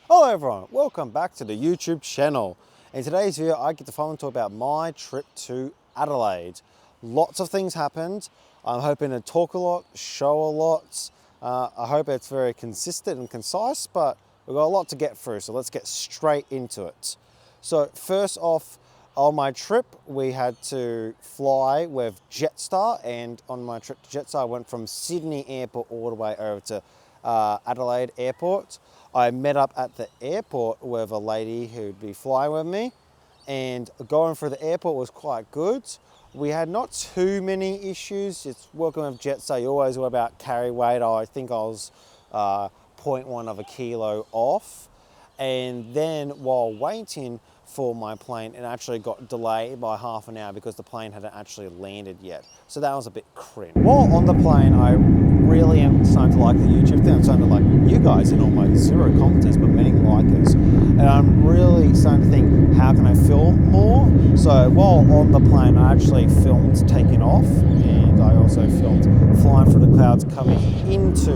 Hello everyone, welcome back to the YouTube channel. In today's video, I get to finally talk about my trip to Adelaide. Lots of things happened. I'm hoping to talk a lot, show a lot. I hope it's very consistent and concise, but we've got a lot to get through, so let's get straight into it. So first off, on my trip, we had to fly with Jetstar, and on my trip to Jetstar, I went from Sydney Airport all the way over to Adelaide Airport. I met up at the airport with a lady who'd be flying with me, and going through the airport was quite good. We had not too many issues. It's working with Jetstar, you always worry about carry weight. I think I was 0.1 of a kilo off. And then while waiting for my plane, it actually got delayed by half an hour because the plane hadn't actually landed yet. So that was a bit cringe. While on the plane, I really am starting to like the YouTube thing. I'm starting to like you guys in almost zero commenters, but many likers. And I'm really starting to think, how can I film more? So while on the plane, I actually filmed taking off, and I also filmed flying through the clouds coming into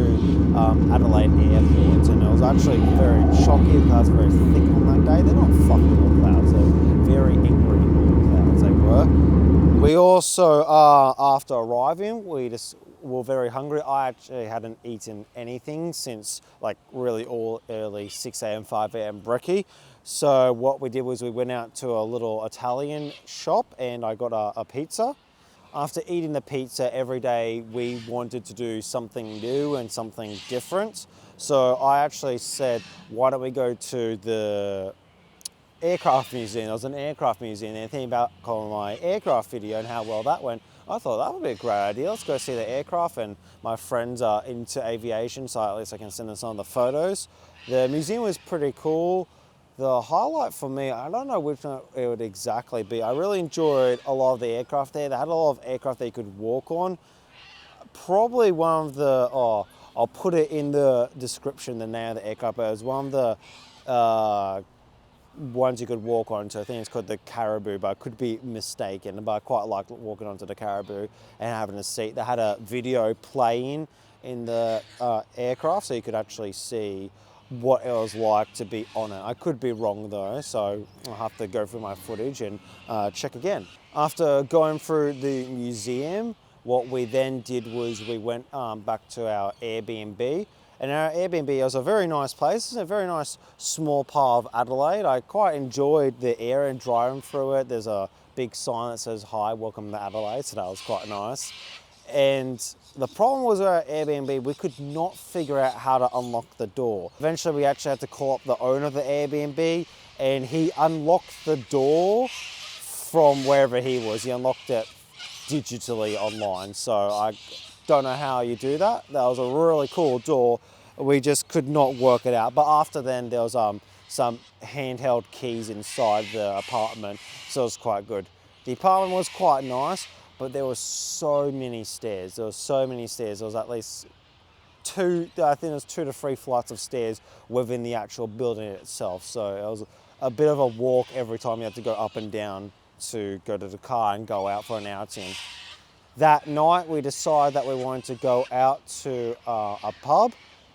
Adelaide Airport. And it was actually very shocking. The clouds were very thick on that day. They're not fluffy little clouds, they're very angry little clouds, they were. We also, after arriving, we just were very hungry. I actually hadn't eaten anything since like really all early 6 a.m, 5 a.m. brekkie. So what we did was we went out to a little Italian shop and I got a pizza. After eating the pizza every day, we wanted to do something new and something different. So I actually said, why don't we go to the aircraft museum? There was an aircraft museum and thinking about calling my aircraft video and how well that went. I thought that would be a great idea. Let's go see the aircraft, and my friends are into aviation, so at least I can send them some of the photos. The museum was pretty cool. The highlight for me, I don't know which one it would exactly be. I really enjoyed a lot of the aircraft there. They had a lot of aircraft that you could walk on. Probably one of the, I'll put it in the description, the name of the aircraft, but it was one of the ones you could walk onto. I think it's called the Caribou, but I could be mistaken. But I quite liked walking onto the Caribou and having a seat. They had a video playing in the aircraft, so you could actually see what it was like to be on it. I could be wrong though, so I'll have to go through my footage and check again. After going through the museum, what we then did was we went back to our Airbnb. And our Airbnb was a very nice place. It's a very nice small part of Adelaide. I quite enjoyed the area and driving through it. There's a big sign that says, "Hi, welcome to Adelaide," so that was quite nice. And the problem was with our Airbnb, we could not figure out how to unlock the door. Eventually, we actually had to call up the owner of the Airbnb, and he unlocked the door from wherever he was. He unlocked it digitally online, so I don't know how you do that. That was a really cool door. We just could not work it out. But after then, there was some handheld keys inside the apartment, so it was quite good. The apartment was quite nice, but there were so many stairs. There was at least I think there's 2 to 3 flights of stairs within the actual building itself. So it was a bit of a walk every time you had to go up and down to go to the car and go out for an outing. That night, we decided that we wanted to go out to a pub.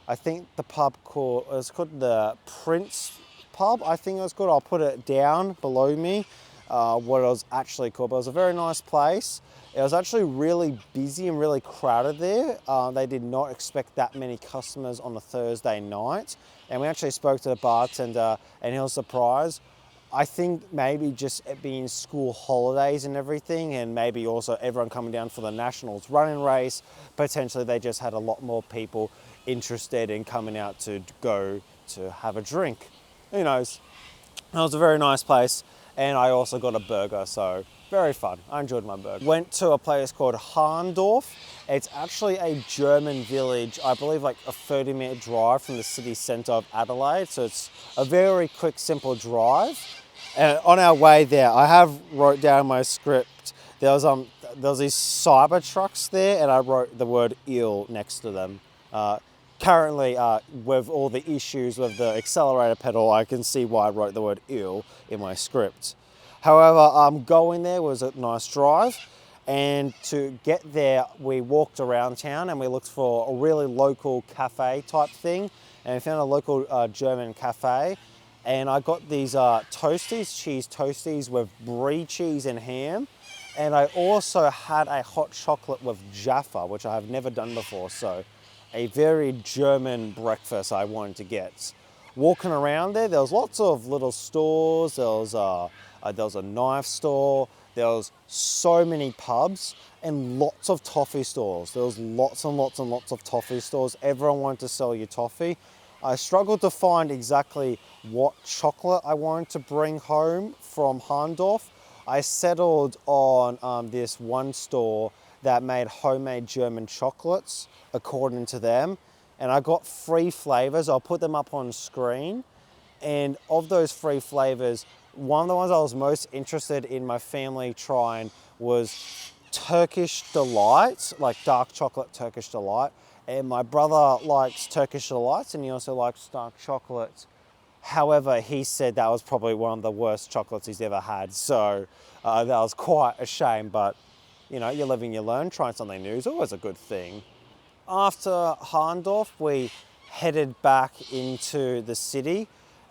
I think the pub it was called the Prince Pub, I think it was called. I'll put it down below me, what it was actually called. But it was a very nice place. It was actually really busy and really crowded there. They did not expect that many customers on a Thursday night. And we actually spoke to the bartender and he was surprised. I think maybe just it being school holidays and everything, and maybe also everyone coming down for the Nationals running race, potentially they just had a lot more people interested in coming out to go to have a drink. Who knows? It was a very nice place, and I also got a burger, so very fun. I enjoyed my burger. Went to a place called Harndorf. It's actually a German village, I believe like a 30-minute drive from the city centre of Adelaide, so it's a very quick, simple drive. And on our way there, I have wrote down my script. There was these cyber trucks there, and I wrote the word "ill" next to them. Currently, with all the issues with the accelerator pedal, I can see why I wrote the word "ill" in my script. However, going there was a nice drive, and to get there, we walked around town and we looked for a really local cafe type thing. and I found a local German cafe, and I got these cheese toasties with brie cheese and ham, and I also had a hot chocolate with Jaffa, which I have never done before, so a very German breakfast I wanted to get. Walking around there was lots of little stores. There was a knife store. There was so many pubs and lots of toffee stores. There was lots and lots and lots of toffee stores. Everyone wanted to sell you toffee. I struggled to find exactly what chocolate I wanted to bring home from Harndorf. I settled on this one store that made homemade German chocolates, according to them. And I got 3 flavors. I'll put them up on screen. And of those 3 flavors, one of the ones I was most interested in my family trying was Turkish Delight, like dark chocolate Turkish Delight. And my brother likes Turkish Delights and he also likes dark chocolate. However, he said that was probably one of the worst chocolates he's ever had. So that was quite a shame, but you know, you live and you learn. Trying something new is always a good thing. After Harndorf, we headed back into the city,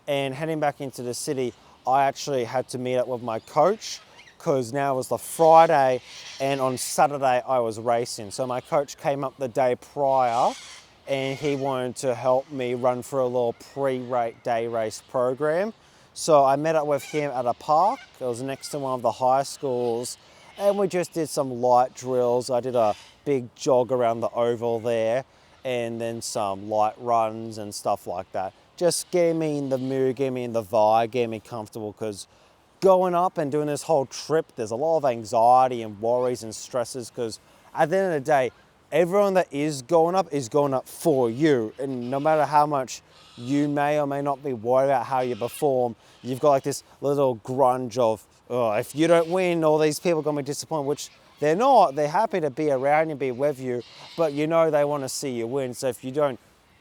and heading back into the city, I actually had to meet up with my coach because now it was the Friday and on Saturday I was racing. So my coach came up the day prior and he wanted to help me run through a little day race program. So I met up with him at a park. It was next to one of the high schools, and we just did some light drills. I did a big jog around the oval there and then some light runs and stuff like that. Just getting me in the mood, getting me in the vibe, getting me comfortable, because going up and doing this whole trip, there's a lot of anxiety and worries and stresses, because at the end of the day, everyone that is going up for you. And no matter how much you may or may not be worried about how you perform, you've got like this little grunge of, oh, if you don't win, all these people are gonna be disappointed, which they're not. They're happy to be around you, be with you, but you know they want to see you win. So if you don't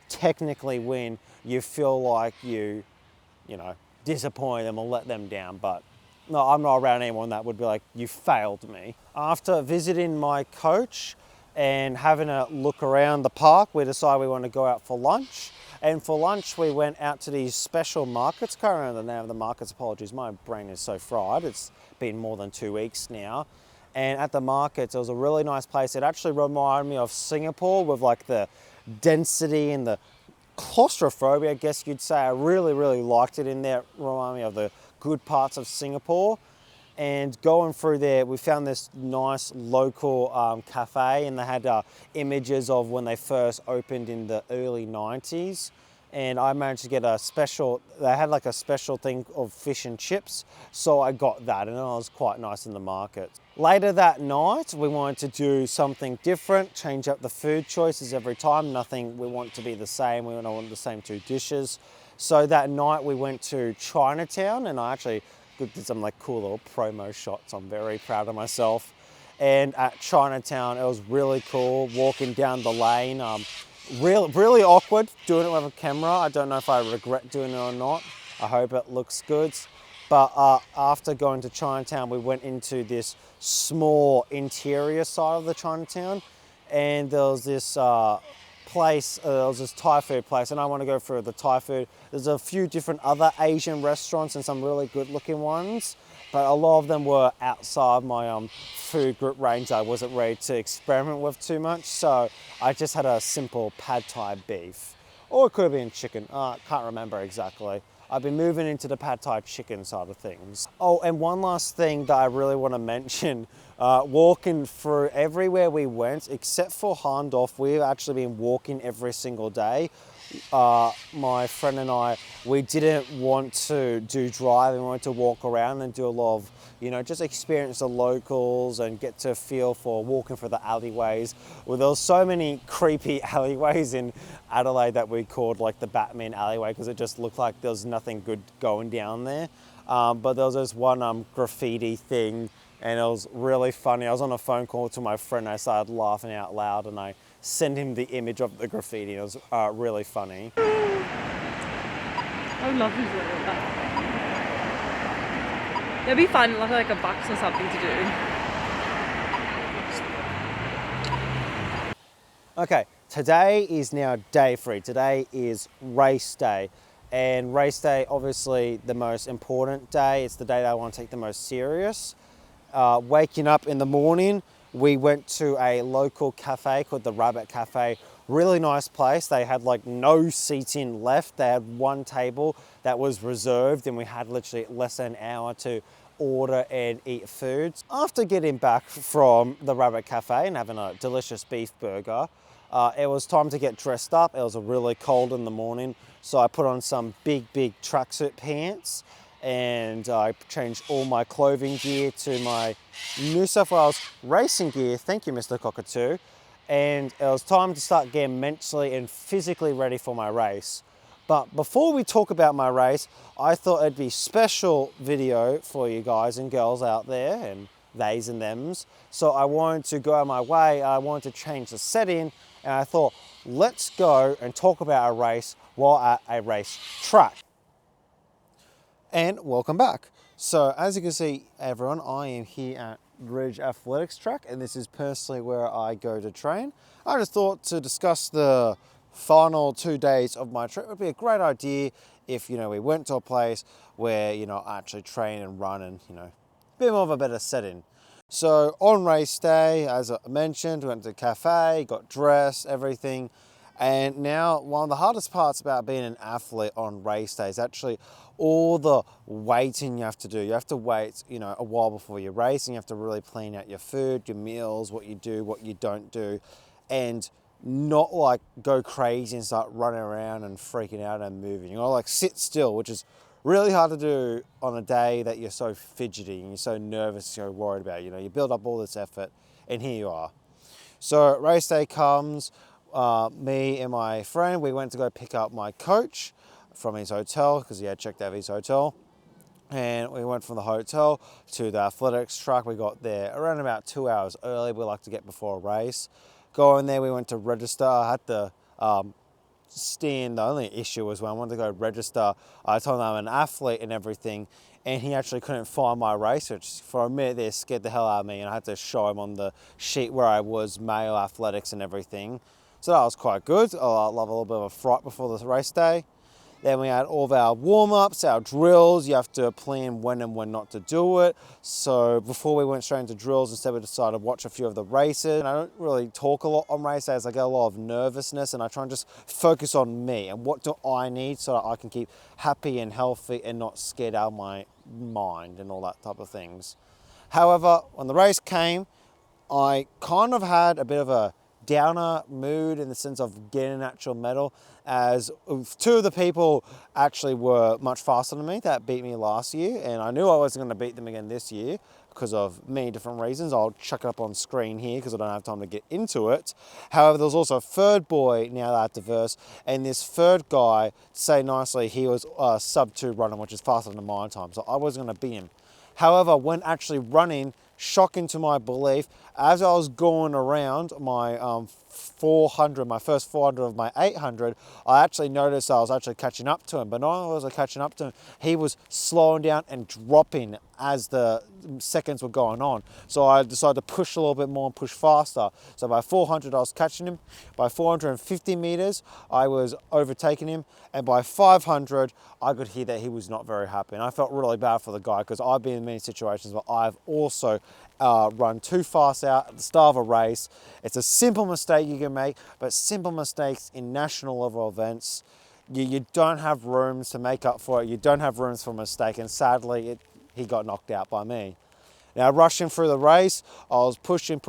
technically win, you feel like you know, disappoint them or let them down. But no, I'm not around anyone that would be like, you failed me. After visiting my coach and having a look around the park, we decided we want to go out for lunch. And for lunch, we went out to these special markets. Can't remember the name of the markets, apologies. My brain is so fried. It's been more than 2 weeks now. And at the markets, it was a really nice place. It actually reminded me of Singapore with like the density and the claustrophobia, I guess you'd say. I really, really liked it in there. It reminded me of the good parts of Singapore. And going through there, we found this nice local cafe, and they had images of when they first opened in the early 90s. And I managed to get they had like a special thing of fish and chips. So I got that, and it was quite nice in the market. Later that night, we wanted to do something different, change up the food choices every time. Nothing we want to be the same. We don't want the same 2 dishes. So that night we went to Chinatown, and I actually did some like cool little promo shots. I'm very proud of myself. And at Chinatown, it was really cool walking down the lane. Really awkward doing it with a camera. I don't know if I regret doing it or not. I hope it looks good. But after going to Chinatown, we went into this small interior side of the Chinatown, and there was this place, there was this Thai food place, and I want to go through the Thai food. There's a few different other Asian restaurants and some really good looking ones, but a lot of them were outside my food group range. I wasn't ready to experiment with too much, so I just had a simple pad Thai beef. Or it could have been chicken, can't remember exactly. I've been moving into the pad Thai chicken side of things. Oh, and one last thing that I really want to mention, walking through everywhere we went, except for Harndorf, we've actually been walking every single day. My friend and I, we didn't want to do driving, we wanted to walk around and do a lot of, you know, just experience the locals and get to feel for walking through the alleyways. Well, there was so many creepy alleyways in Adelaide that we called like the Batman alleyway, because it just looked like there was nothing good going down there. But there was this one graffiti thing, and it was really funny. I was on a phone call to my friend, I started laughing out loud, and I sent him the image of the graffiti. It was really funny. I would love to do that. It'd be fun, like a box or something to do. Okay, Today is now day 3. Today is race day. And race day, obviously the most important day. It's the day that I want to take the most serious. Waking up in the morning, we went to a local cafe called the Rabbit Cafe. Really nice place. They had like no seating left. They had one table that was reserved and we had literally less than an hour to order and eat foods. After getting back from the Rabbit Cafe and having a delicious beef burger, it was time to get dressed up. It was really cold in the morning, so I put on some big tracksuit pants and I changed all my clothing gear to my New South Wales racing gear. Thank you, Mr. Cockatoo. And it was time to start getting mentally and physically ready for my race. But before we talk about my race, I thought it'd be special video for you guys and girls out there and theys and thems. So I wanted to go out of my way. I wanted to change the setting and I thought, let's go and talk about a race while at a race track. And welcome back. So as you can see, everyone, I am here at Ridge Athletics track and this is personally where I go to train. I just thought to discuss the final 2 days of my trip would be a great idea if, we went to a place where, I actually train and run and, a bit more of a better setting. So on race day, as I mentioned, we went to the cafe, got dressed, everything. And now one of the hardest parts about being an athlete on race day is actually all the waiting you have to do. You have to wait, a while before your race and you have to really plan out your food, your meals, what you do, what you don't do. And not like go crazy and start running around and freaking out and moving. You gotta like sit still, which is really hard to do on a day that you're so fidgety and you're so nervous, you're worried about. You build up all this effort and here you are. So race day comes, me and my friend, we went to go pick up my coach from his hotel because he had checked out his hotel. And we went from the hotel to the athletics track. We got there around about 2 hours early. We like to get before a race. Going there, we went to register. I had to stand. The only issue was when I wanted to go register, I told him I'm an athlete and everything, and he actually couldn't find my race, which for a minute there scared the hell out of me, and I had to show him on the sheet where I was male athletics and everything. So that was quite good. I love a little bit of a fright before the race day. Then we had all of our warm-ups, our drills. You have to plan when and when not to do it. So before we went straight into drills, instead we decided to watch a few of the races. And I don't really talk a lot on race days. I get a lot of nervousness and I try and just focus on me and what do I need so that I can keep happy and healthy and not scared out of my mind and all that type of things. However, when the race came, I kind of had a bit of a downer mood in the sense of getting an actual medal, as 2 of the people actually were much faster than me that beat me last year, and I knew I wasn't going to beat them again this year because of many different reasons. I'll chuck it up on screen here because I don't have time to get into it. However, there was also a third boy now that diverse, and this third guy, to say nicely, he was sub 2 running, which is faster than my time, so I wasn't going to beat him. However, when actually running, shocking to my belief, as I was going around my 400, my first 400 of my 800, I actually noticed I was actually catching up to him. But not only was I catching up to him, he was slowing down and dropping as the seconds were going on. So I decided to push a little bit more and push faster. So by 400, I was catching him. By 450 meters, I was overtaking him. And by 500, I could hear that he was not very happy. And I felt really bad for the guy because I've been in many situations where I've also run too fast out at the start of a race. It's a simple mistake you can make, but simple mistakes in national level events, you don't have rooms to make up for it. You don't have rooms for a mistake, and sadly, he got knocked out by me. Now, rushing through the race, I was pushing.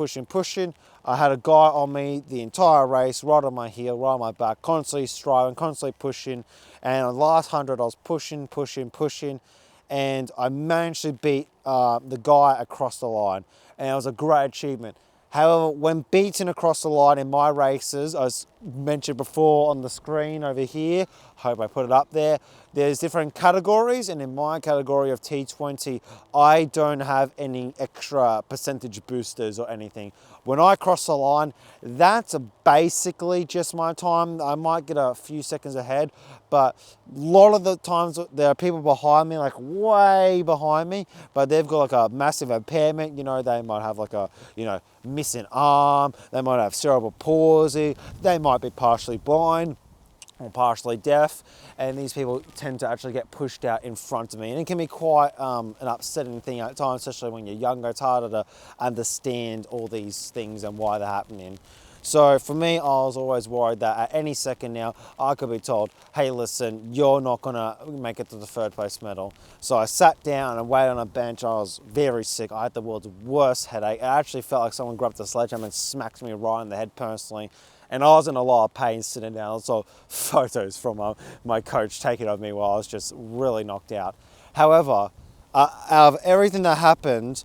I had a guy on me the entire race, right on my heel, right on my back, constantly striving, constantly pushing. And on the last 100, I was pushing. And I managed to beat the guy across the line. And it was a great achievement. However, when beaten across the line in my races, as mentioned before on the screen over here, Hope I put it up there. There's different categories, and in my category of T20, I don't have any extra percentage boosters or anything. When I cross the line, that's basically just my time. I might get a few seconds ahead, but a lot of the times there are people behind me, like way behind me, but they've got like a massive impairment. You know, they might have like a, missing arm, they might have cerebral palsy, they might be partially blind or partially deaf, and these people tend to actually get pushed out in front of me, and it can be quite an upsetting thing at times, especially when you're younger. It's harder to understand all these things and why they're happening. So for me, I was always worried that at any second now, I could be told, hey, listen, you're not gonna make it to the third place medal. So I sat down and waited on a bench. I was very sick. I had the world's worst headache. I actually felt like someone grabbed a sledgehammer and smacked me right in the head personally. And I was in a lot of pain sitting down. I saw photos from my coach taking of me while I was just really knocked out. However, out of everything that happened,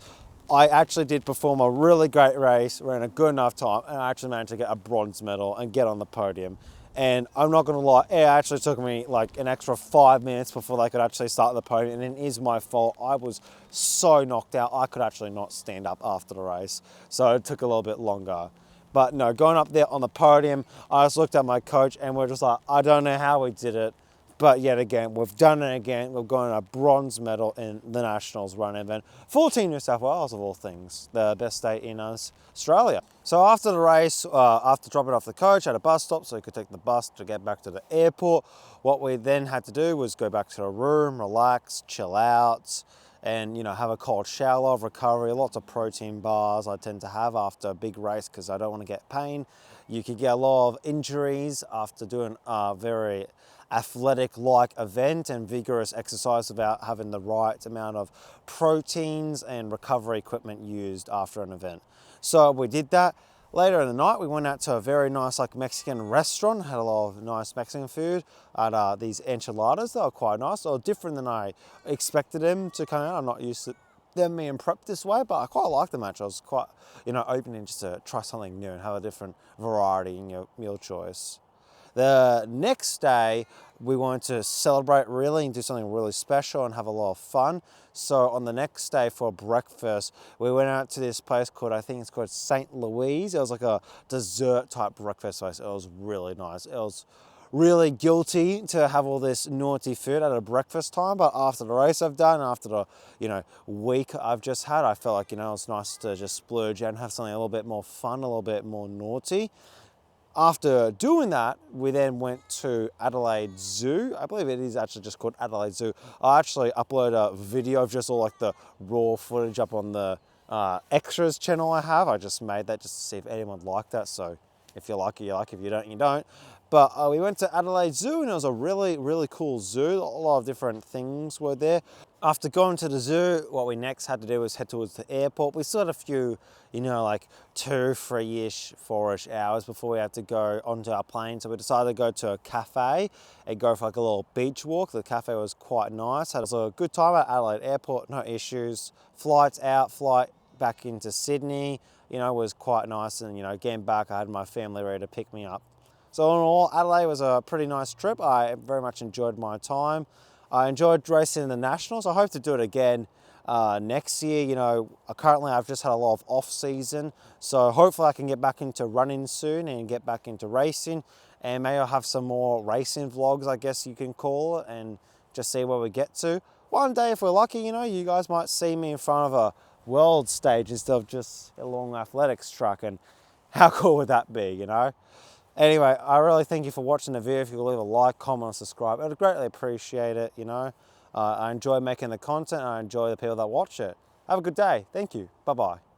I actually did perform a really great race, ran a good enough time, and I actually managed to get a bronze medal and get on the podium. And I'm not gonna lie, it actually took me like an extra 5 minutes before they could actually start the podium, and it is my fault. I was so knocked out, I could actually not stand up after the race. So it took a little bit longer. But no, going up there on the podium, I just looked at my coach and we're just like, I don't know how we did it, but yet again, we've done it again. We've gotten a bronze medal in the Nationals run event for Team New South Wales, of all things, the best state in Australia. So after the race, after dropping off the coach at a bus stop so he could take the bus to get back to the airport, what we then had to do was go back to the room, relax, chill out, and have a cold shower of recovery. Lots of protein bars I tend to have after a big race because I don't want to get pain. You could get a lot of injuries after doing a very athletic-like event and vigorous exercise without having the right amount of proteins and recovery equipment used after an event. So we did that. Later in the night, we went out to a very nice Mexican restaurant, had a lot of nice Mexican food, and these enchiladas. They were quite nice. They were different than I expected them to come out. I'm not used to them being prepped this way, but I quite liked them actually. I was quite, open just to try something new and have a different variety in your meal choice. The next day, we wanted to celebrate really and do something really special and have a lot of fun. So on the next day for breakfast, we went out to this place called, I think it's called St. Louise. It was like a dessert type breakfast place. It was really nice. It was really guilty to have all this naughty food at a breakfast time, but after the race I've done, after the week I've just had, I felt like it's nice to just splurge and have something a little bit more fun, a little bit more naughty. After doing that, we then went to Adelaide Zoo. I believe it is actually just called Adelaide Zoo. I actually upload a video of just all the raw footage up on the extras channel I have. I just made that just to see if anyone liked that. So if you like it, you like it. If you don't, you don't. But we went to Adelaide Zoo and it was a really, really cool zoo. A lot of different things were there. After going to the zoo, what we next had to do was head towards the airport. We still had a few, 2, 3-ish, 4-ish hours before we had to go onto our plane. So we decided to go to a cafe and go for a little beach walk. The cafe was quite nice. Had a good time at Adelaide Airport, no issues. Flights out, flight back into Sydney, was quite nice. And, getting back, I had my family ready to pick me up. So in all, Adelaide was a pretty nice trip. I very much enjoyed my time. I enjoyed racing in the Nationals. I hope to do it again next year. Currently I've just had a lot of off season. So hopefully I can get back into running soon and get back into racing. And maybe I'll have some more racing vlogs, I guess you can call it, and just see where we get to. One day, if we're lucky, you guys might see me in front of a world stage instead of just a long athletics track. And how cool would that be, Anyway, I really thank you for watching the video. If you could leave a like, comment, and subscribe, I'd greatly appreciate it, I enjoy making the content, and I enjoy the people that watch it. Have a good day. Thank you. Bye-bye.